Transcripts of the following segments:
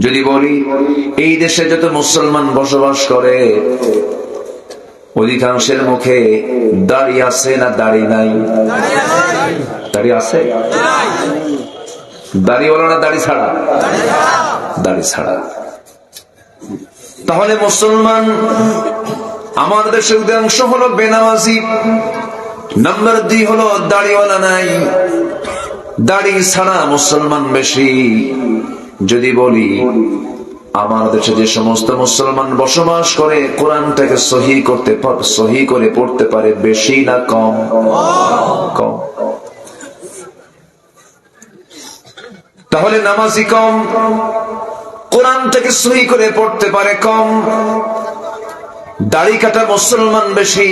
যদি বলি এই দেশে যত মুসলমান বসবাস করে অধিকাংশের মুখে দাড়ি আছে না দাড়ি নাই? দাড়ি আছে? দাড়ি বলো না দাড়ি ছাড়া? দাড়ি ছাড়া। তাহলে মুসলমান আমার দেশের অধিকাংশ হলো বেনামাজি। নাম্বার 2 হলো দাড়িওয়ালা নাই, দাড়ি ছাড়া মুসলমান বেশি। যদি বলি আমার দেশে যে সমস্ত মুসলমান বসবাস করে কোরআনটাকে সহি করে পড়তে পারে বেশি না কম? কম। তাহলে নামাজি কম, কোরআনটাকে সহি করে পড়তে পারে কম, দাড়ি কাটা মুসলমান বেশি।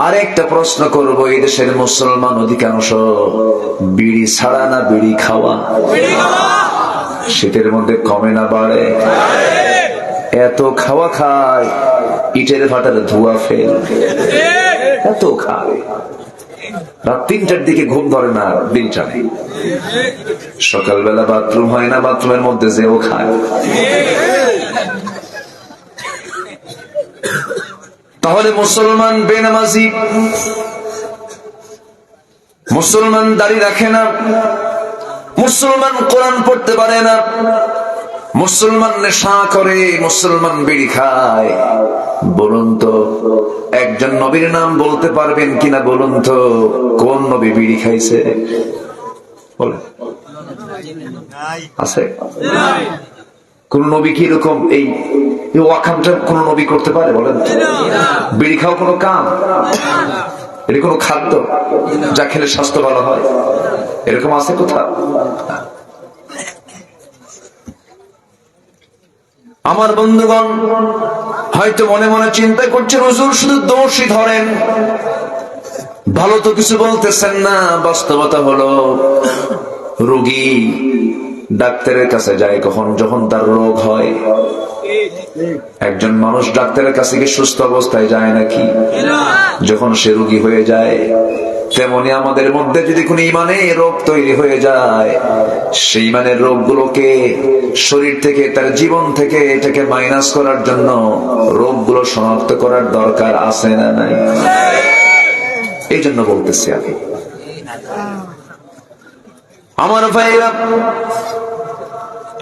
আরেকটা প্রশ্ন করবো, এই দেশের মুসলমান অধিকাংশ বিড়ি ছাড়া না বিড়ি খাওয়া? শীতের মধ্যে কমে না বাড়ে? এত খাওয়া খায় ইটের ভাটার ধোয়া ফেল, এত খায় রাত 3টার দিকে ঘুম ধরে না, দিন টানে। সকালবেলা বাথরুম হয় না, বাথরুমের মধ্যে যেও খায়। তাহলে মুসলমান বেনামাজি, মুসলমান দাড়ি রাখে না, মুসলমান কোরআন পড়তে পারে না, মুসলমান নেশা করে, মুসলমান বিড়ি খায়। বলুন তো একজন নবীর নাম বলতে পারবেন কিনা? বলুন তো কোন নবী বিড়ি খাইছে? বলেন, আছে? কোন নবী কি এরকম এই ওয়াকামটা কোন নবী করতে পারে? বলেন, বিড়ি খাওয়া কোনো কাম? এটা কোনো খাদ্য যা খেলে স্বাস্থ্য ভালো হয়? এরকম আছে কোথাও? আমার বন্ধুগণ হয়তো মনে মনে চিন্তা করছেন, হুজুর শুধু দোষই ধরেন, ভালো তো কিছু বলতেছেন না। বাস্তবতা হলো রোগী ডাক্তারের কাছে যায় কখন? যখন তার রোগ হয়। একজন মানুষ ডাক্তারের কাছে কি সুস্থ অবস্থায় যায় নাকি? যখন সে রোগী হয়ে যায়। তেমনি আমাদের মধ্যে যদি কোন ইমানের রোগ তৈরি হয়ে যায়, সেই ইমানের রোগগুলোকে শরীর থেকে, তার জীবন থেকে এটাকে মাইনাস করার জন্য রোগগুলো শনাক্ত করার দরকার আছে না নাই? এই জন্য বলতেছি আমি, আমার ভাইরা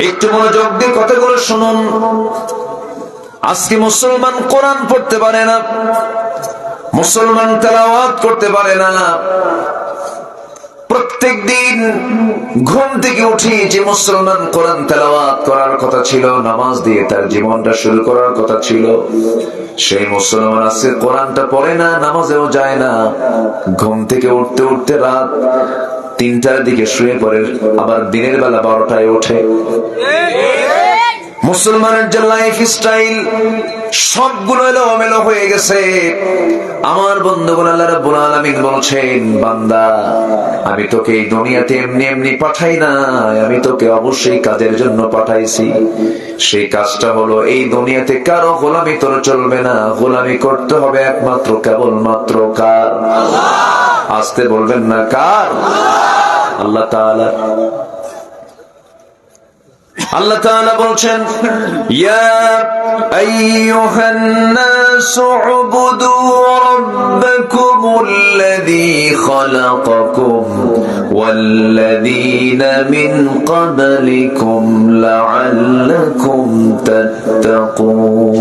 একটু মনোযোগ দিয়ে কথাগুলো শুনুন। আজকে মুসলমান কোরআন পড়তে পারে না, মুসলমান তেলাওয়াত করতে পারে না। প্রত্যেক দিন ঘুম থেকে উঠি যে মুসলমান কোরআন তেলাওয়াত করার কথা ছিল, নামাজ দিয়ে তার জীবনটা শুরু করার কথা ছিল, সেই মুসলমান আজকে কোরআনটা পড়ে না, নামাজেও যায় না। ঘুম থেকে উঠতে উঠতে রাত 3টার দিকে শুয়ে পড়ে, আবার দিনের বেলা 12টায় ওঠে। মুসলমানের যে লাইফ স্টাইল সবগুলো এলোমেলো হয়ে গেছে। আমার বন্ধুগণ, আল্লাহ রাব্বুল আলামিন বলছেন, বান্দা আমি তোকে এই দুনিয়াতে এমনি এমনি পাঠাই না, আমি তোকে অবশ্যই কাজের জন্য পাঠাইছি। সেই কাজটা হলো এই দুনিয়াতে কারো গোলামি তোর চলবে না, গোলামি করতে হবে একমাত্র কেবলমাত্র কার? আসতে বলবেন না, কার? আল্লাহ তাআলা। আল্লাহ তাআলা বলছেন, ইয়া আইয়ুহান নাসু উবুদু রাব্বাকুমুল্লাযী খালাকাকুম ওয়াল্লাযীনা মিন ক্বাবলিকুম লাআল্লাকুম তাত্তাকুন।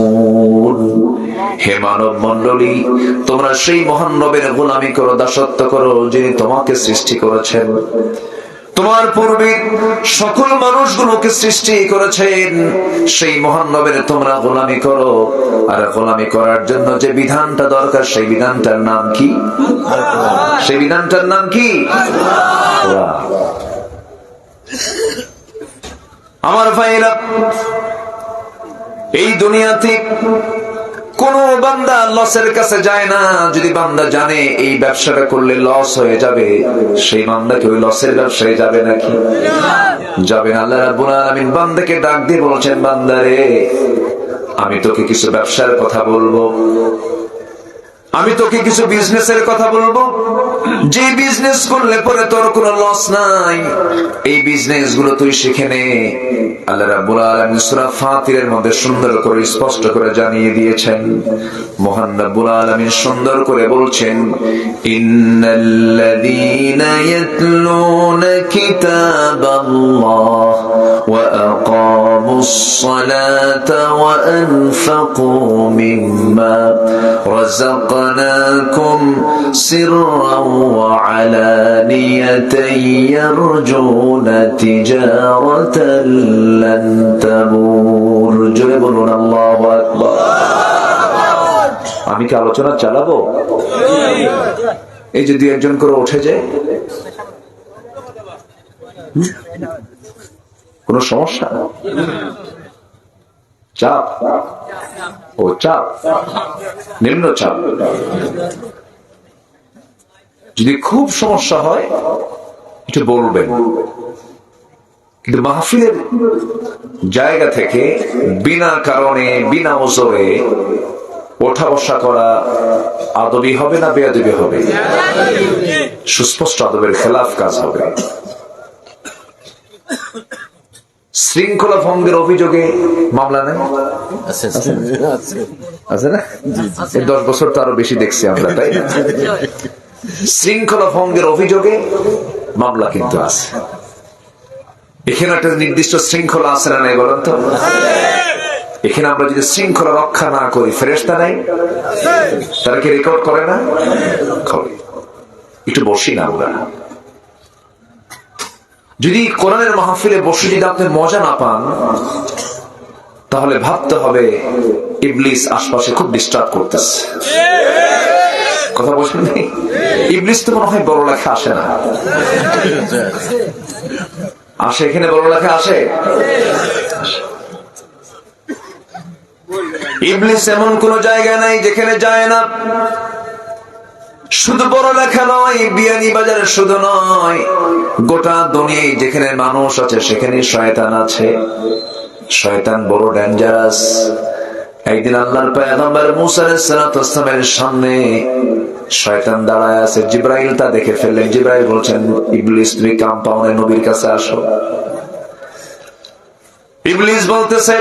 হে মানব মণ্ডলী, তোমরা সেই মহান রবের গোলামি করো, দাসত্ব করো, যিনি তোমাকে সৃষ্টি করেছেন, তোমার পূর্বে সকল মানুষগুলোকে সৃষ্টি করেছেন। সেই মহান রবের তোমরা গোলামি করো। আর গোলামি করার জন্য যে বিধানটা দরকার, সেই বিধানটার নাম কি? সেই বিধানটার নাম কি? আমার ভাইরা, এই দুনিয়াতে কোন বান্দা লসের কাছে যায় না। যদি বান্দা জানে এই ব্যবসাটা করলে লস হয়ে যাবে, সেই বান্দা কি ওই লসের ব্যবসায় যাবে নাকি? যাবে না। আল্লাহ রাব্বুল আলামিন বান্দাকে ডাক দিয়ে বলছেন, বান্দারে আমি তোকে কিছু ব্যবসার কথা বলবো। আমি তোকে কিছু বিজনেসের কথা বলবো, যে বিজনেস করলে পরে তোর কোনো লস নাই, এই বিজনেস গুলো তুই শিখে নে। আল্লাহ রাব্বুল আলামিন সূরা ফাতিরের মধ্যে সুন্দর করে স্পষ্ট করে জানিয়ে দিয়েছেন। মহান রাব্বুল আলামিন সুন্দর করে বলছেন, ইন্নাল্লাযীনা ইয়াতলুনা কিতাবাল্লাহ ওয়া আকামুস সালাতা ওয়া আনফাকু মিম্মা রাযাকনাকুম সিররান ওয়া আলানিয়াতান ইয়ারজুনা তিজারাতান লান তাবুর। জোরে বলুন আল্লাহু আকবার। আমি কি আলোচনা চালাবো? এই যদি একজন করে উঠে যায়, কোন সমস্যা? চাপ? ও চাপ, নিম্ন চাপ। যদি খুব সমস্যা হয় একটু বলবেন, কিন্তু মাহফিলের জায়গা থেকে বিনা কারণে বিনা ওজরে ওঠা বসা করা আদবি হবে না বেয়াদবি হবে? সুস্পষ্ট আদবের খেলাফ কাজ হবে। শৃঙ্খলা ভঙ্গের অভিযোগে মামলা নেই আছে না? 10 বছর তো আরো বেশি দেখছি আমরা, তাই না? শৃঙ্খলা ভঙ্গের অভিযোগে মামলা কিন্তু আছে। এখানে একটা নির্দিষ্ট শৃঙ্খলা আছে না নাই বলেন তো? এখানে আমরা যদি শৃঙ্খলা রক্ষা না করি, ফেরেশতা নাই, তারা কি রেকর্ড করে না? করে। একটু বসি না আমরা। যদি কোরআনের মাহফিলে বসে যদি আপনি মজা না পান, তাহলে ভাবতে হবে ইবলিস আশপাশে খুব ডিস্টার্ব করতেছে। কথা বলছেন না? ইবলিস তো মনে হয় বড় লেখা আসে না, আসে? এখানে বড় লেখা আসে? ইবলিস এমন কোন জায়গা নাই যেখানে যায় না। শুধু বড় লেখা নয়, বিয়ানী বাজারে শুধু নয়, গোটা দুনিয়ায় যেখানে মানুষ আছে সেখানে শয়তান আছে। শয়তান বড় ডেঞ্জারাস। একদিন আল্লাহর পয়গম্বর মুসা আলাইহিস সালামের সামনে শয়তান দাঁড়ায় আছে। জিবরাইল তা দেখে ফেললেন। জিবরাইল বলছেন, ইবলিস তুমি কম্পাউন্ডে নবীর কাছে আসো। ইবলিস বলতেছে,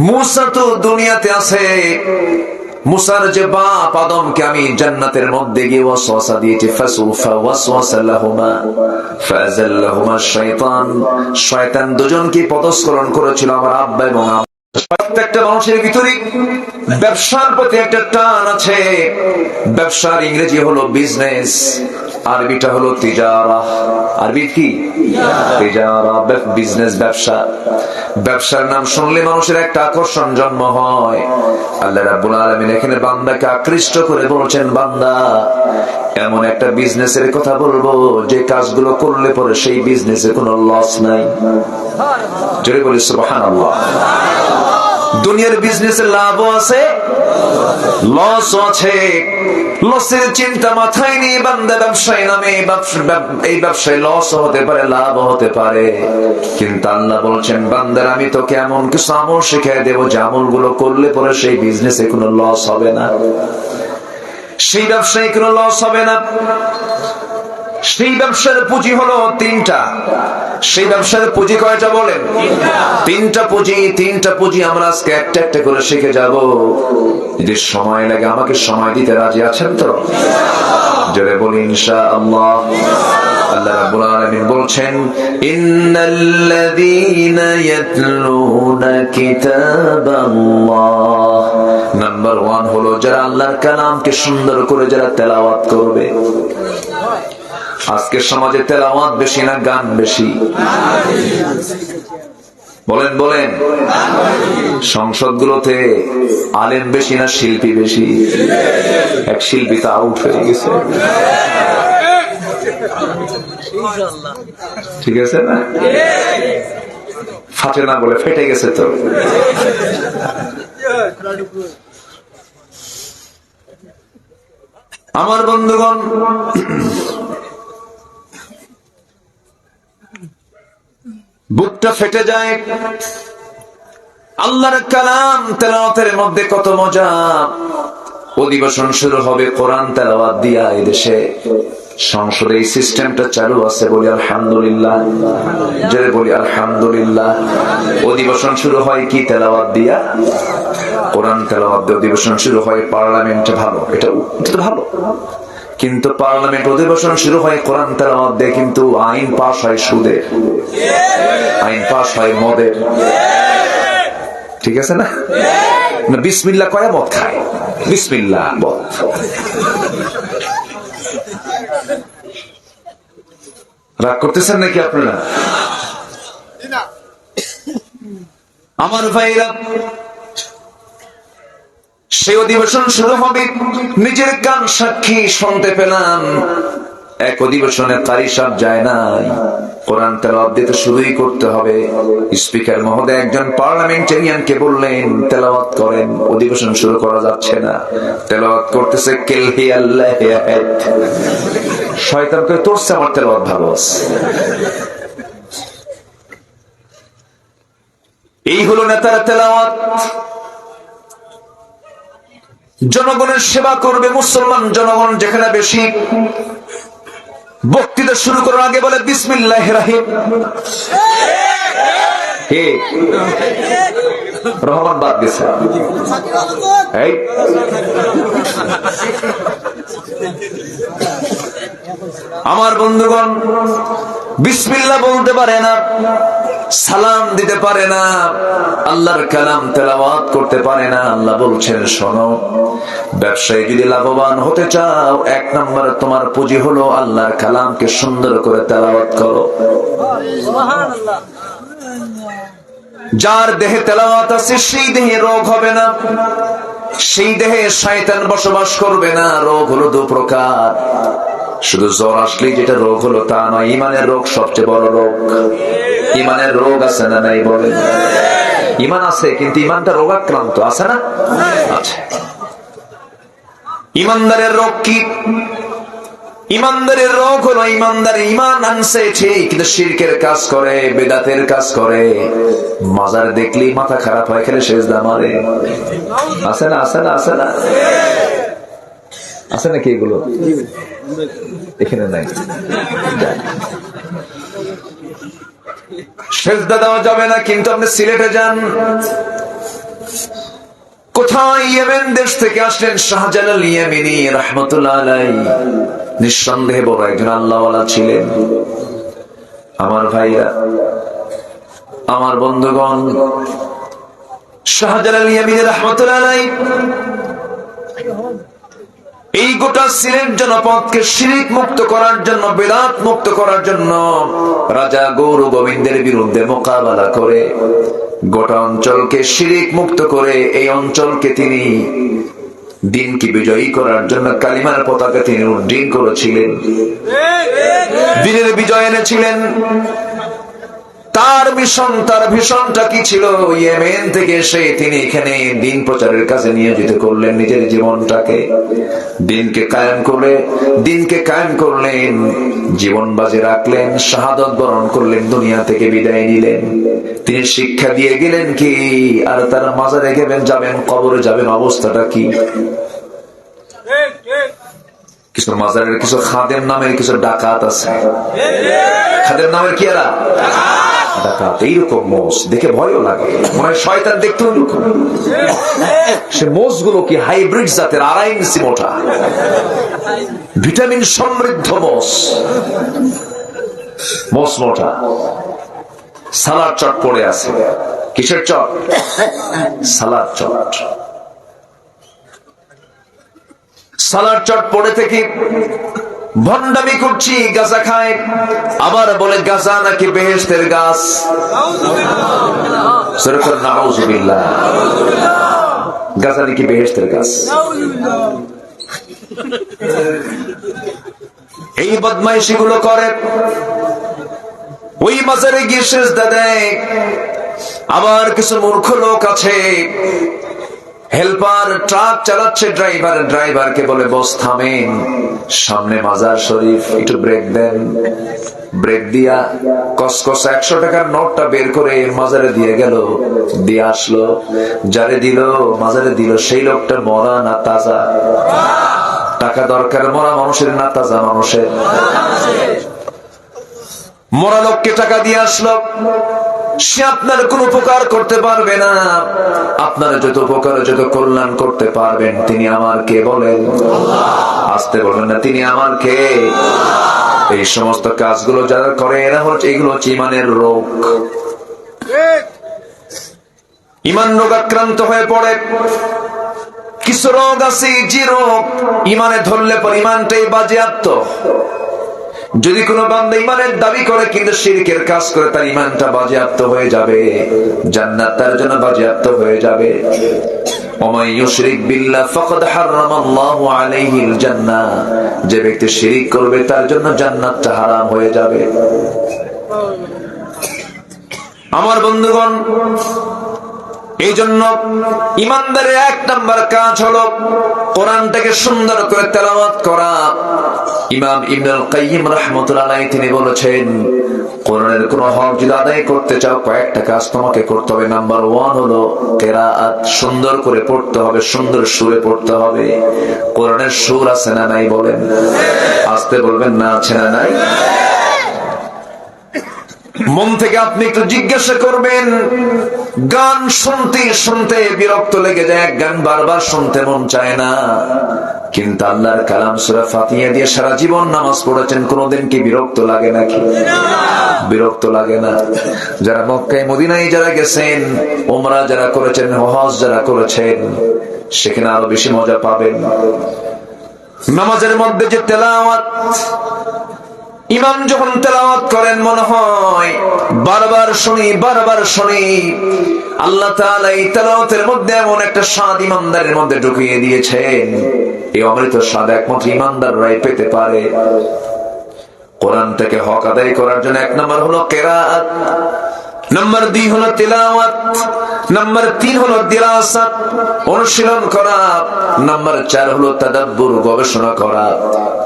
মুসা তো দুনিয়াতে আছে, মুসার যে বাপ আদমকে আমি জান্নাতের মধ্যে গিয়ে ওয়াসওয়াসা দিয়েছি, ফাসুফা ওয়াসওয়াসা লাহুমা ফাযাল্লাহুমা শাইতান। শয়তান দুজনকে পদস্খলন করেছিল, আমার আব্বা এবং আম্মা। প্রত্যেকটা মানুষের ভিতরে ব্যবসার প্রতি একটা টান আছে। ব্যবসার ইংরেজি হলো বিজনেস, আরবিটা হলো তিজারা। আরবি কি? তিজারা, বিজনেস, ব্যবসা। ব্যবসার নাম শুনলে মানুষের একটা আকর্ষণ জন্ম হয়। আল্লাহ রাব্বুল আলামিন এখানে বান্দাকে আকৃষ্ট করে বলছেন, বান্দা এমন একটা বিজনেসের কথা বলবো যে কাজগুলো করলে পরে সেই বিজনেসে কোনো লস নাই। জোরে বলি সুবহানাল্লাহ। দুনিয়ার বিজনেসে লাভও আছে, লসও আছে। লসের চিন্তা মাথায় নিয়ে বান্দা ব্যবসায় নামে। এই ব্যবসায় লসও হতে পারে, লাভও হতে পারে, কিন্তু আল্লাহ বলছেন, বান্দার আমি তোকে এমন কিছু আমল শিখিয়ে দেবো যে আমল গুলো করলে পরে সেই বিজনেসে কোনো লস হবে না, সেই ব্যবসায় কোনো লস হবে না। সেই ব্যবসার পুঁজি হলো 3টা। সেই ব্যবসার পুঁজি কয়টা বলেন? 3টা পুঁজি। 3টা পুঁজি আমরা আজকে একটা একটা করে শিখে যাব। যদি সময় লাগে আমাকে সময় দিতে রাজি আছেন তো? জোরে বলি ইনশাআল্লাহ। আল্লাহ রাব্বুল আলামিন বলছেন, ইন্নাল্লাযীনা ইয়াতলুনা কিতাবাল্লাহ। নাম্বার 1 হলো যারা আল্লাহর কালামকে সুন্দর করে যারা তেলাওয়াত করবে। আজকের সমাজে তেলাওয়াত বেশি না গান বেশি? বলেন বলেন। সংসদগুলোতে আলেম বেশি না শিল্পী বেশি? এক শিল্পী তো আউট হয়ে গেছে, ঠিক আছে না? ফাটে না বলে ফেটে গেছে তো। আমার বন্ধুগণ, বুকটা ফেটে যায়। আল্লাহর কালাম তেলাওয়াতের মধ্যে কত মজা। অধিবেশন শুরু হবে কোরআন তেলাওয়াত দিয়া। এদেশে সংসদে এই সিস্টেমটা চালু আছে, বলি আলহামদুলিল্লাহ, যে বলি আলহামদুলিল্লাহ। অধিবেশন শুরু হয় কি তেলাওয়াত দিয়া, কোরআন তেলাওয়াত দিয়ে অধিবেশন শুরু হয়। পার্লামেন্টে ভালো, এটা তো ভালো, কিন্তু পার্লামেন্ট অধিবেশন শুরু হয় কোরআন তেলাওয়াত দিয়ে, কিন্তু আইন পাস হয় সুদের, আইন পাস হয় মদের। ঠিক আছে না? বিসমিল্লাহ কয় মদ খায়, বিসমিল্লাহ মদ। রাগ করতেছেন নাকি আপনারা? আমার ভাইরা, সেই অধিবেশন শুরু হবে, নিজের কান সাক্ষী শুনতে পেলাম এক অধিবেশনে কারি সাহেব যায় নাই, কোরআন তেলাওয়াত দিতে শুরুই করতে হবে। স্পিকার মহোদয় একজন পার্লামেন্টারিয়ানকে বললেন তেলাওয়াত করেন, অধিবেশন শুরু করা যাচ্ছে না। তেলাওয়াত করতেছে কেলহি আল্লাহ আহাদ। শয়তান কই তোরছে আমার তেলাওয়াত ভালো আছে। এই হলো নেতার তেলাওয়াত। জনগণের সেবা করবে মুসলমান জনগণ যেখানে বেশি, বক্তৃতা শুরু করার আগে বলে বিসমিল্লাহির রহিম। রহমান বাদ গেছে। আমার বন্ধুগণ বিসমিল্লাহ বলতে পারে না, সালাম দিতে পারে না, আল্লাহর কালাম তেলাওয়াত করতে পারে না। আল্লাহ বলছেন শোনো, ব্যবসায়ী যদি লাভবান হতে চাও, এক নম্বরে তোমার পুঁজি হলো আল্লাহর কালামকে সুন্দর করে তেলাওয়াত করো। যার দেহে তেলাওয়াত আছে সেই দেহে রোগ হবে না, সেই দেহে শয়তান বসবাস করবে না। রোগ হলো দু প্রকার, শুধু জ্বর আসলেই যেটা রোগ হলো তা নয়, ইমানের রোগ সবচেয়ে বড় রোগ। ইমানের রোগ আছে না নাই বলেন? ইমান আছে, কিন্তু ইমানটা রোগাক্রান্ত আছে না? আছে। ইমানদারের রোগ কি? ইমানদারের রোগ হলো ইমানদার ইমান আনছে ঠিক, কিন্তু শিরকের কাজ করে, বেদাতের কাজ করে, মাজার দেখলেই মাথা খারাপ হয়, খেলে সেজদা মারে। আছে না? আছে না? আছে না? আছে নাকি এগুলো? এখানে নাই। সেজদা দেওয়া যাবে না, কিন্তু আপনি সিলেটে যান, কোথায় ইয়েমেন দেশ থেকে আসলেন শাহজালাল ইয়ামিনী রাহমাতুল্লাহ আলাইহি, নিঃসন্দেহে বড় একজন আল্লাহওয়ালা ছিলেন। আমার ভাইরা, আমার বন্ধুগণ, শাহজালাল ইয়ামিনী রাহমাতুল্লাহ আলাইহি এই গোটা সিলেট জনপদকে শিরক মুক্ত করার জন্য, বেদাত মুক্ত করার জন্য রাজা গৌর গোবিন্দের বিরুদ্ধে মোকাবেলা করে গোটা অঞ্চলকে শিরক মুক্ত করে এই অঞ্চলকে তিনি দিনকে বিজয়ী করার জন্য কালিমার পতাকা তিনি উড্ডীন করেছিলেন, দিনের বিজয় এনেছিলেন। তার মিশন, তার ভিশনটা কি ছিল? ইয়েমেন থেকে এসে তিনি এখানে দিন প্রচারের কাজে নিয়োজিত করলেন নিজের জীবনটাকে। দিনকে কায়েম করলেন, জীবন বাজি রাখলেন, শাহাদত বরণ করলেন, দুনিয়া থেকে বিদায় নিলেন। তিনি শিক্ষা দিয়ে গেলেন কি, আর তার মাজারে যাবেন, কবরে যাবেন, অবস্থাটা কি? কিছু মাজারের কিছু খাদেম নামের কিছু ডাকাত আছে। খাদেম নামের কি এরা? ডাকাত। এইরকম মোষ দেখে ভয়ও লাগে, মনে হয় শয়তান দেখতে ওইরকম। সে মোষ গুলো কি হাইব্রিড জাতের, 2.5 ইঞ্চি মোটা, ভিটামিন সমৃদ্ধ মোষ মোটা। সালাদ চট পড়ে আছে। কিসের চট? সালাদ চট। সালাদ চট পড়ে থেকে ভণ্ডামি করছি, গাঁজা খায়, আবার বলে গাঁজা নাকি বেহেশতের গাছ। নাউযুবিল্লাহ, গাঁজা নাকি বেহেশতের গাছ। এই বদমাইশি গুলো করে, ওই মাজারে গিয়ে সেজদা দেয়। আবার কিছু মূর্খ লোক আছে, হেল্পার ট্রাক চালাচ্ছে, ড্রাইভারকে বলে বস থামেন, সামনে মাজার শরীফ, একটু ব্রেক দেন। ব্রেক দিয়া কসকস 100 টাকার নোটটা বের করে মাজারে দিয়ে গেল, দিয়ে আসলো। যারে দিল, মাজারে দিল, সেই লোকটা মরা না তাজা? টাকা দরকার মরা মানুষের না তাজা মানুষের? মরা লোককে টাকা দিয়ে আসলো, সে আপনার কোন উপকার করতে পারবে না। আপনার যত উপকার, যত কল্যাণ করতে পারবেন তিনি আমার কে বলেন? আসতে বলেন না, তিনি আমার কে? এই সমস্ত কাজগুলো যারা করে এরা হচ্ছে, এগুলো হচ্ছে ইমানের রোগ। ইমান রোগ আক্রান্ত হয়ে পড়ে। কিছু রোগ আছে যে রোগ ইমানে ধরলে পর ইমানটাই বাজেয়াপ্ত। যদি কোনো বান্দা ইমানের দাবি করে কিন্তু শিরকের কাজ করে, তার ইমানটা বাজেয়াপ্ত হয়ে যাবে, জান্নাত তার জন্য বাজেয়াপ্ত হয়ে যাবে। ওমাই ইউশরিক বিল্লাহ ফাকাদ হারামাল্লাহু আলাইহিল জান্নাহ, যে ব্যক্তি শিরক করবে তার জন্য জান্নাতটা হারাম হয়ে যাবে। আমার বন্ধুগণ, এই জন্য ইমানদারের 1 নাম্বার কাজ হলো কোরআনটাকে সুন্দর করে তেলাওয়াত করা। ইমাম ইবনুল কাইয়িম রাহমাতুল্লাহ আলাইহি তিনি বলেছেন, কোরআনের কোন হক যদি আদায় করতে চাও কয়েকটা কাজ তোমাকে করতে হবে। নাম্বার 1 হলো কিরাআত, সুন্দর করে পড়তে হবে, সুন্দর সুরে পড়তে হবে। কোরআনের সুর আছে না নাই বলেন? আসতে বলবেন না, আছে না নাই? মন থেকে আপনি একটু জিজ্ঞাসা করবেন, গান শুনতে শুনতে বিরক্ত লেগে যায়, গান বারবার শুনতে মন চায় না, কিন্তু আল্লাহর কালাম সূরা ফাতিহা দিয়ে সারা জীবন নামাজ পড়েছেন, কোনদিন কি বিরক্ত লাগে নাকি? বিরক্ত লাগে না? যারা মক্কায় মদিনায় যারা গেছেন, উমরা যারা করেছেন, হজ যারা করেছেন, সেখানে আরো বেশি মজা পাবেন। নামাজের মধ্যে যে তেলাওয়াত, ইমাম যখন তেলাওয়াত করেন মনে হয় বারবার শুনি, বারবার শুনি। আল্লাহ তাআলা এই তেলাওয়াতের মধ্যে এমন একটা স্বাদ ইমানদারের মধ্যে ঢুকিয়ে দিয়েছেন, এই অমৃত স্বাদ একমাত্র ইমানদাররাই পেতে পারে। কোরআনটাকে হক আদায় করার জন্য 1 নম্বর হলো কিরাআত, নাম্বার 2 হলো তিলাওয়াত, নাম্বার 3 হলো দিরাসাত, অনুশীলন করা, নাম্বার 4 হলো তাদাব্বুর, গবেষণা করা,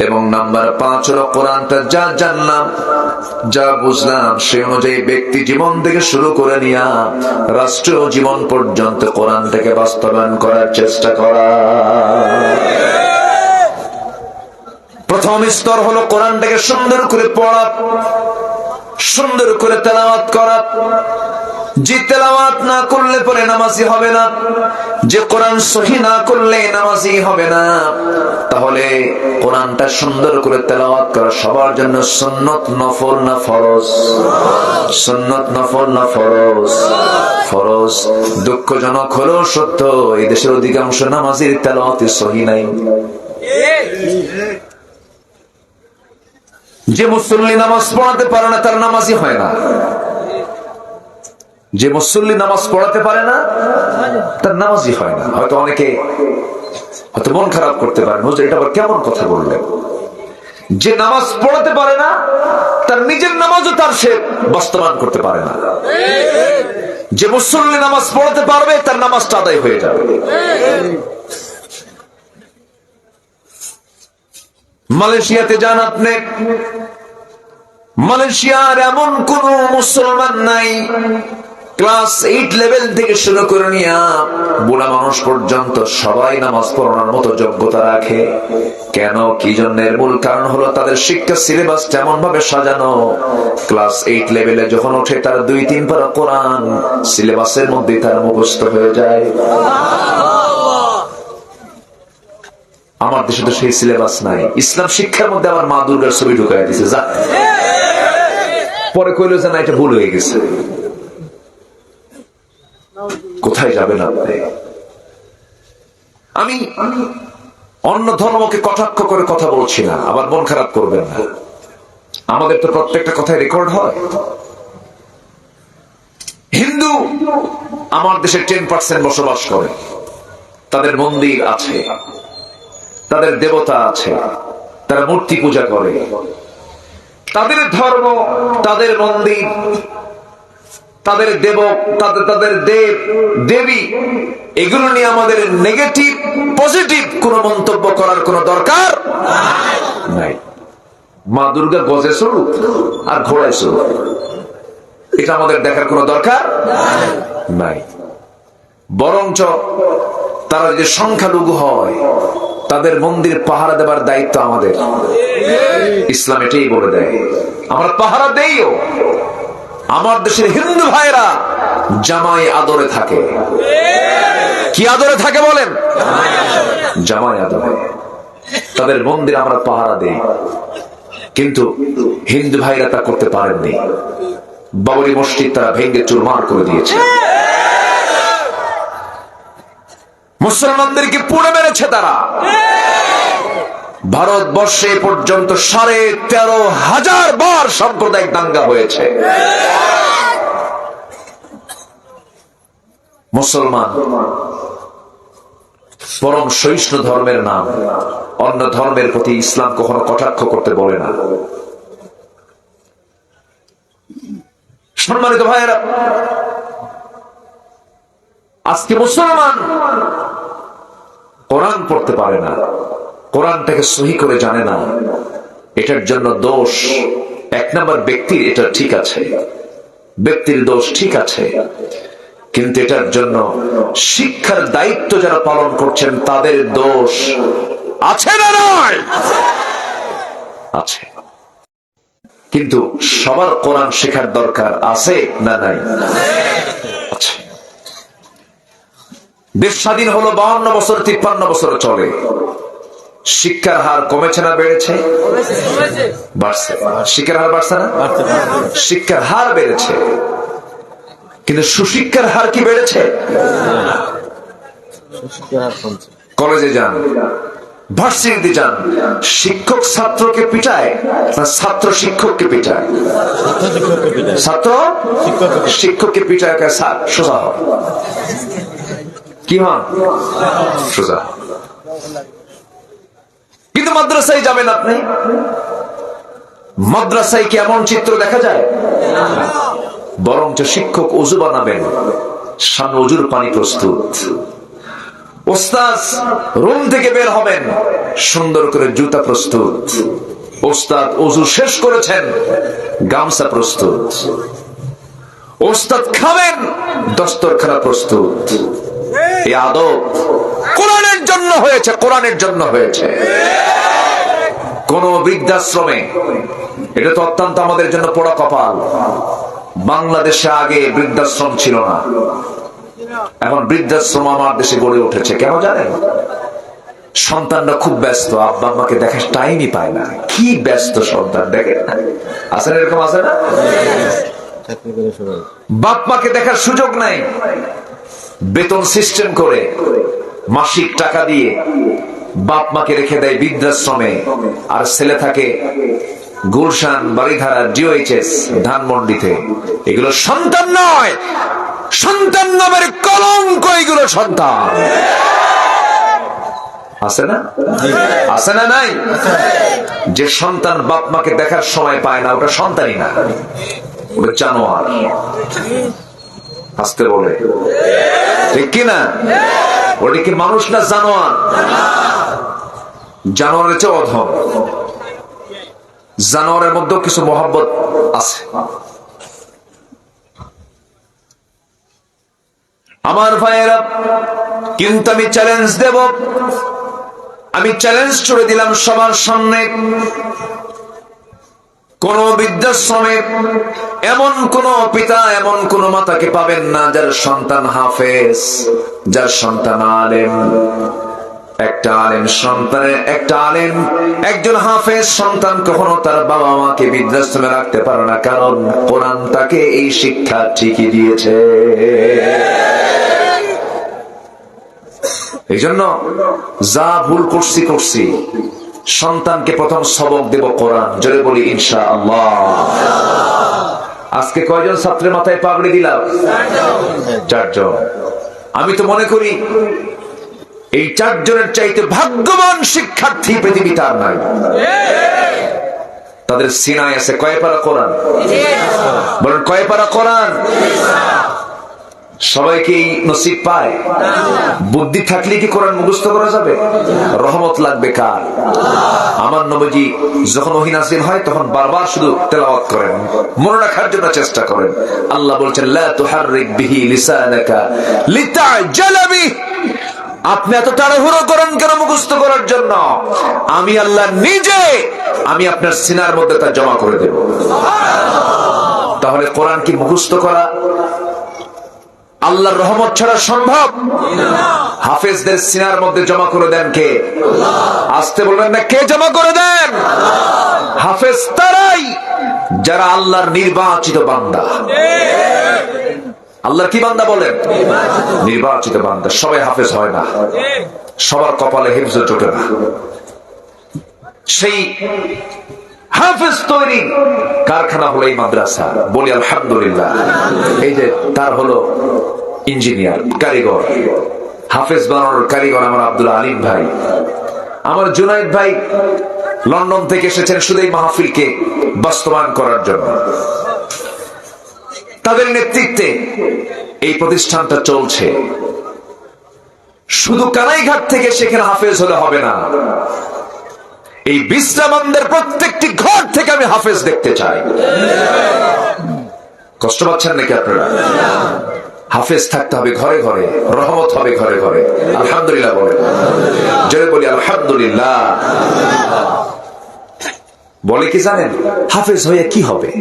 এবং নাম্বার 5 হলো কোরআনটা যা জানলাম, যা বুঝলাম সেই অনুযায়ী ব্যক্তি জীবন থেকে শুরু করে নিয়ে রাষ্ট্রীয় জীবন পর্যন্ত কোরআনটাকে বাস্তবায়ন করার চেষ্টা করা। প্রথম স্তর হলো কোরআনটাকে সুন্দর করে পড়া, সুন্দর করে তেলাওয়াত করা। যে তেলাওয়াত না করলে পরে নামাজি হবে না, যে কোরআন সহি না করলে নামাজি হবে না। তাহলে কোরআনটা সুন্দর করে তেলাওয়াত করা সবার জন্য সুন্নত, নফল না ফরজ? সুন্নত, নফল না ফরজ? ফরজ। দুঃখজনক হলো সত্য, এই দেশের অধিকাংশ নামাজির তেলাওয়াতে সহি নাই। যে মুসল্লি নামাজ পড়াতে পারে না তার নামাজই হয় না। যে মুসল্লি নামাজ পড়াতে পারে না তার নামাজই হয় না। হয়তো অনেকে হয়তো মন খারাপ করতে পারেন, হুজুর এটা আবার কেমন কথা বললেন? যে নামাজ পড়াতে পারে না তার নিজের নামাজও তার সে বাস্তবায়ন করতে পারে না। যে মুসল্লি নামাজ পড়াতে পারবে তার নামাজটা আদায় হয়ে যাবে। মালয়েশিয়াতে যান আপনি, মালয়েশিয়ার এমন কোন মুসলমান নাই, ক্লাস 8 লেভেল থেকে শুরু করে নিয়ে বুড়া মানুষ পর্যন্ত সবাই নামাজ পড়ানোর মতো যোগ্যতা রাখে। কেন, কি জন্য? এর মূল কারণ হলো তাদের শিক্ষা সিলেবাস এমন ভাবে সাজানো, ক্লাস 8 লেভেলে যখন ওঠে তার 2-3 পারা কোরআন সিলেবাসের মধ্যে তার মুখস্থ হয়ে যায়। আমার দেশে তো সেই সিলেবাস নাই। ইসলাম শিক্ষার মধ্যে আবার মা দুর্গার ছবি ঢুকাই দিছে, যা পরে কইলো যে না এটা ভুল হয়ে গেছে। কোথায় যাবেন আপনি? আমি অন্য ধর্মকে কটাক্ষ করে কথা বলছি না, আবার মন খারাপ করবেন না। আমাদের তো প্রত্যেকটা কথায় রেকর্ড হয়। হিন্দু আমার দেশে 10% বসবাস করে, তাদের মন্দির আছে, তাদের দেবতা আছে, তারা মূর্তি পূজা করে, তাদের ধর্ম, তাদের মন্দির, তাদের দেবক, তাদের দেব দেবী, এগুলো নিয়ে আমাদের নেগেটিভ পজিটিভ কোন মন্তব্য করার কোন দরকার নাই। মা দুর্গা গজে স্বরূপ আর ঘোড়ায় স্বরূপ, এটা আমাদের দেখার কোন দরকার নাই। বরঞ্চ তারা যদি সংখ্যালঘু হয়, তাদের মন্দির পাহারা দেবার দায়িত্ব আমাদের। ইসলাম এটাই বলে দেয়, আমরা পাহারা দেইও। আমার দেশের হিন্দু ভাইরা জামাই আদরে থাকে। কি আদরে থাকে বলেন? জামাই আদরে। তাদের মন্দির আমরা পাহারা দেই, কিন্তু হিন্দু ভাইরা তা করতে পারেননি। বাবরি মসজিদ তারা ভেঙে চুরমার করে দিয়েছে, মুসলমানদেরকে পুড়ে মেরেছে তারা। ভারতবর্ষে পর্যন্ত 13,500 বার সাম্প্রদায়িক দাঙ্গা হয়েছে। মুসলমান পরম সহিষ্ণু ধর্মের নাম, অন্য ধর্মের প্রতি ইসলাম কখনো কটাক্ষ করতে বলে না। সম্মানিত ভাইয়েরা, আজকে মুসলমান কোরআন পড়তে পারে না, কোরআনটাকে সহি করে জানে না। এটার জন্য দোষ এক নম্বর ব্যক্তির, এটা ঠিক আছে, ব্যক্তির দোষ ঠিক আছে, কিন্তু এটার জন্য শিক্ষার দায়িত্ব যারা পালন করছেন তাদের দোষ আছে না নয়? আছে। কিন্তু সবার কোরআন শেখার দরকার আছে না নাই? আছে। দেশ স্বাধীন হলো 52 বছর, 53 বছর চলে। শিক্ষার হার কমেছে না বেড়েছে? বাড়ছে। শিক্ষার হার বাড়ছে না? শিক্ষার হার বেড়েছে, কিন্তু সুশিক্ষার হার কি বেড়েছে? কলেজে যান, ভার্সিটিতে যান, শিক্ষক ছাত্রকে পিটায় না ছাত্র শিক্ষককে পিটায়? ছাত্র শিক্ষককে পিটায়, সোজা হয়। কি হন? সোজা। কিন্তু মাদ্রাসায় যাবেন আপনি, মাদ্রাসায় কি এমন চিত্র দেখা যায়? বরঞ্চ শিক্ষক ওযু বানাবেন, সামনে ওযুর পানি প্রস্তুত। ওস্তাদ রুম থেকে বের হবেন, সুন্দর করে জুতা প্রস্তুত। ওস্তাদ ওযু শেষ করেছেন, গামছা প্রস্তুত। ওস্তাদ খাবেন, দস্তরখানা প্রস্তুত। এই আদব কোরআনের জন্য হয়েছে, কোরআনের জন্য হয়েছে। কোন বৃদ্ধাশ্রমে, এটা তো অত্যন্ত আমাদের জন্য পোড়া কপাল। বাংলাদেশে আগে বৃদ্ধাশ্রম ছিল না, এখন বৃদ্ধাশ্রম আমার দেশে গড়ে উঠেছে। কেন জানেন? সন্তানরা খুব ব্যস্ত, আব্বা আম্মাকে দেখার টাইমই পায় না। কি ব্যস্ত সন্তান, দেখেন না? আছে না এরকম? আছে না? বাপ মাকে দেখার সুযোগ নাই। বেতন সিস্টেম করে মাসিক টাকা দিয়ে বাপ মাকে রেখে দেয় বৃদ্ধাশ্রমে, আর ছেলে থাকে গুলশান, বাড়িধারা, ডিওএইচএস, ধানমন্ডিতে। এগুলো সন্তান নয়, সন্তান নামের কলঙ্ক। এগুলো সন্তান। আছে না? আছে না? নাই? যে সন্তান বাপ মাকে দেখার সময় পায় না, ওটা সন্তানই না, ওটা জানোয়ার। আসতে বলে ঠিক কিনা? ওটা কি মানুষ না জানোয়ার? জানোয়ারের চেয়ে অধম। জানোয়ারের মধ্যেও কিছু মহব্বত আছে। আমার ভাইয়েরা, কিন্তু আমি চ্যালেঞ্জ দেব, আমি চ্যালেঞ্জ ছুড়ে দিলাম সবার সামনে। কোন বৃদ্ধাশ্রমে এমন কোন পিতা, এমন কোন মাতাকে পাবেন না যার সন্তান হাফেজ, যার সন্তান আলেম। একটা আলেম সন্তানের, একটা আলেম, একজন হাফেজ সন্তান কখনো তার বাবা মাকে বৃদ্ধাশ্রমে রাখতে পারে না, কারণ কোরআন তাকে এই শিক্ষা ঠিকই দিয়েছে। এই জন্য যা ভুল করছি, সন্তানকে প্রথম সবক দেব কোরআন। জোরে বলি ইনশাআল্লাহ। আজকে কয়জন ছাত্রের মাথায় পাগড়ি দিলাম? 4 জন। আমি তো মনে করি এই 4 জনের চাইতে ভাগ্যবান শিক্ষার্থী পৃথিবীতে আর নাই। তাদের সিনায় আছে কয় পারা কোরআন? বলেন কয় পারা কোরআন? সবাইকে নসিব পায়? বুদ্ধি থাকলে কি কোরআন মুখস্থ করা যাবে? রহমত লাগবে কার? আমার নবীজি যখন ওহী নাযিল হয় তখন বারবার শুধু তেলাওয়াত করেন, মনে রাখার জন্য চেষ্টা করেন। আল্লাহ বলছেন লা তুহাররিক বিহি লিসানাকা লিতা'জালা বিহি, আপনি এত তাড়াহুড়ো করেন কেন মুখস্থ করার জন্য? আমি আল্লাহ নিজে আমি আপনার সিনার মধ্যে তা জমা করে দেব। তাহলে কোরআন কি মুখস্থ করা আল্লাহর রহমত ছাড়া সম্ভব? হাফেজদের সিনার মধ্যে জমা করে দেন কে? আসতে বলবেন না, কে জমা করে দেন? হাফেজ তারাই যারা আল্লাহর নির্বাচিত বান্দা। আল্লাহর কি বান্দা বলেন? নির্বাচিত বান্দা। সবাই হাফেজ হয় না, সবার কপালে হিফজ জোটে না। সেই হাফেজ তৈরি কারখানা হলো এই মাদ্রাসা। বলি আলহামদুলিল্লাহ। এই যে তার হলো ইঞ্জিনিয়ার, কারিগর, হাফেজ বানানোর কারিগর আমার আব্দুল আলিম ভাই, আমার জুনাইদ ভাই লন্ডন থেকে এসেছেন শুধু এই মাহফিলকে বাস্তবায়ন করার জন্য। তাদের নেতৃত্বে এই প্রতিষ্ঠানটা চলছে। শুধু কানাইঘাট থেকে সেখানে হাফেজ হলে হবে না, এই বিশ্রামানদের প্রত্যেকটি ঘর থেকে আমি হাফেজ দেখতে চাই। কষ্ট পাচ্ছেন নাকি আপনারা? হাফেজ থাকতে হবে ঘরে ঘরে, রহমত হবে ঘরে ঘরে। আলহামদুলিল্লাহ বলেন, জোরে বলি আলহামদুলিল্লাহ। বলে কি জানেন, হাফেজ হয়ে কি হবে?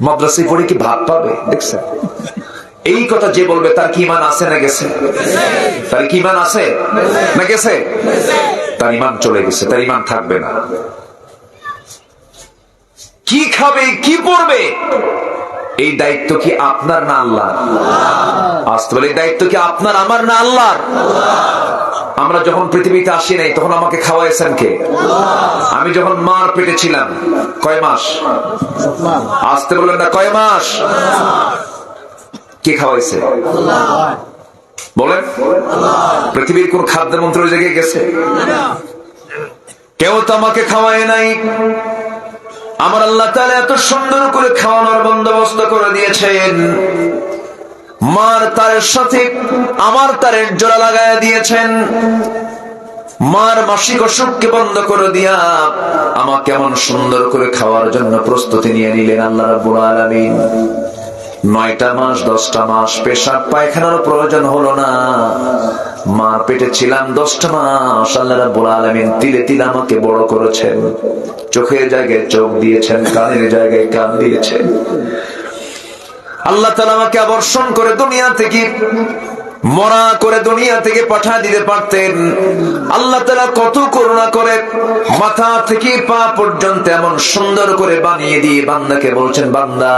মাদ্রাসায় পড়ে কি ভাত পাবে? দেখছেন, এই কথা যে বলবে তার কি ঈমান আছে না গেছে? তার কি ঈমান আছে না গেছে? তার ঈমান চলে গেছে, তার ঈমান থাকবে না। কি খাবে, কি পড়বে, এই দায়িত্ব কি আপনার না আল্লাহ? আসতে বলে, এই দায়িত্ব কি আপনার আমার না আল্লাহর? আমরা যখন পৃথিবীতে আসি নাই তখন আমাকে খাওয়াইছেন কে? আমি যখন মার পেটে ছিলাম কয় মাস? আসতে বললেন না, কয় মাস? কে খাওয়াইছে? বলেন। পৃথিবীর কোন খাদ্য মন্ত্রী ওই জায়গায় গেছে? কেউ তো আমাকে খাওয়ায় নাই। আমার আল্লাহ তাআলা এত সুন্দর করে খাওয়ানোর বন্দোবস্ত করে দিয়েছেন। মার তারের সাথে আমার তারের জোড়া লাগায় দিয়েছেন। মার মাসিক অসুখকে বন্ধ করে দিয়া আমাকে এমন সুন্দর করে খাওয়ার জন্য প্রস্তুতি নিয়ে নিলেন আল্লাহ রাব্বুল আলামিন। 9টা মাস 10টা মাস পেশাব পায়খানার প্রয়োজন হলো না। মার পেটে ছিলাম 10টা মাস। আল্লাহ রাব্বুল আলামিন তিলে তিলে আমাকে বড় করেছেন। চোখের জায়গায় চোখ দিয়েছেন, কানের জায়গায় কান দিয়েছেন। আল্লাহ তাআলা আমাকে আবর্ষণ করে দুনিয়া থেকে, মরা করে দুনিয়া থেকে পাঠিয়ে দিতে পারতেন। আল্লাহ তাআলা কত করুণা করে মাথা থেকে পা পর্যন্ত এমন সুন্দর করে বানিয়ে দিয়ে বান্দাকে বলছেন, বান্দা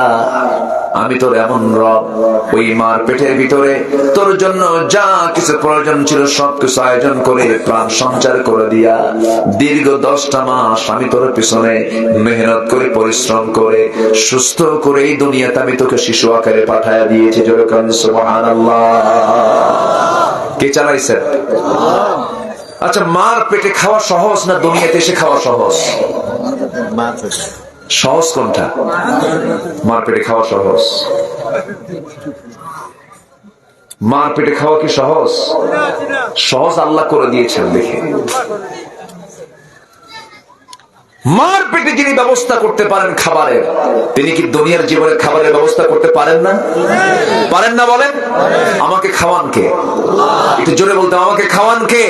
আমি তোর এমন রব, ওই মার পেটের ভিতরে তোর জন্য যা কিছু প্রয়োজন ছিল সবকিছু আয়োজন করে প্রাণ সঞ্চার করে দিয়া দীর্ঘ 10টা মাস আমি তোর পিছনে মেহনত করে পরিশ্রম করে সুস্থ করে এই দুনিয়াতে আমি তোকে শিশু আকারে পাঠায়া দিয়েছি। জোরে বলেন সুবহানাল্লাহ। কে চালাইছে? আচ্ছা, মার পেটে খাওয়া সহজ না দুনিয়াতে এসে খাওয়া সহজ? সহজ কোনটা? মার পেটে খাওয়া সহজ। মার পেটে খাওয়া কি সহজ? সহজ আল্লাহ করে দিয়েছেন দেখে। মার পেটে যিনি ব্যবস্থা করতে পারেন খাবারের, তিনি কি দুনিয়ার জীবনে খাবারের ব্যবস্থা করতে পারেন না? পারেন না? বলেন। আমাকে খাওয়ান কে? একটু জোরে বলতে, আমাকে খাওয়ান কে?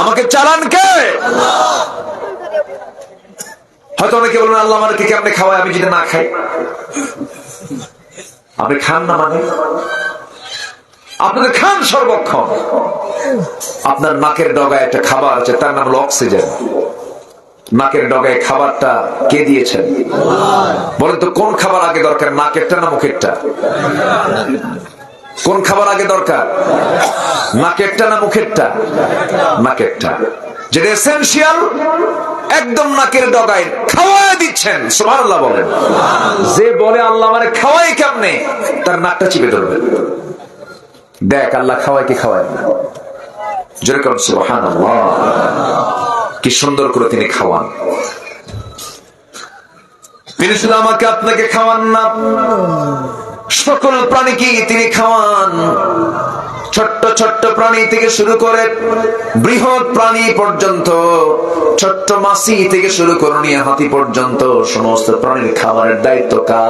আমাকে চালান কে? হয়তো অনেকে বলবেন, আল্লাহ আমাকে কেমনে খাওয়ায় আমি যদি না খাই? আপনি খান না মানে? আপনাদের খান সর্বক্ষণ। আপনার নাকের ডগায় একটা খাবার আছে, তার নাম হলো অক্সিজেন। নাকের ডগায় খাবারটা কে দিয়েছেন? বলেন তো, কোন খাবার আগে দরকার, নাকেরটা না মুখেরটা? কোন খাবার আগে দরকার, নাকেরটা না মুখেরটা? নাকেরটা, যেটা এসেনশিয়াল, একদম নাকের ডগায় খাওয়ায় দিচ্ছেন। সুবহানাল্লাহ বলেন। যে বলে আল্লাহ আমারে খাওয়ায় কেমনে, তার নাকটা চিপে ধরবেন। দেখ আল্লাহ খাওয়ায় কি খাওয়ায় না। যেরকম সুবহানাল্লাহ, কি সুন্দর করে তিনি খাওয়ান। তিনি শুধু আমাকে আপনাকে খাওয়ান না, সকল প্রাণীকে তিনি খাওয়ান। ছোট্ট ছোট্ট প্রাণী থেকে শুরু করে বৃহৎ প্রাণী পর্যন্ত, ছোট্ট মাছি থেকে শুরু করে নিয়ে হাতি পর্যন্ত সমস্ত প্রাণীর খাবারের দায়িত্ব কার?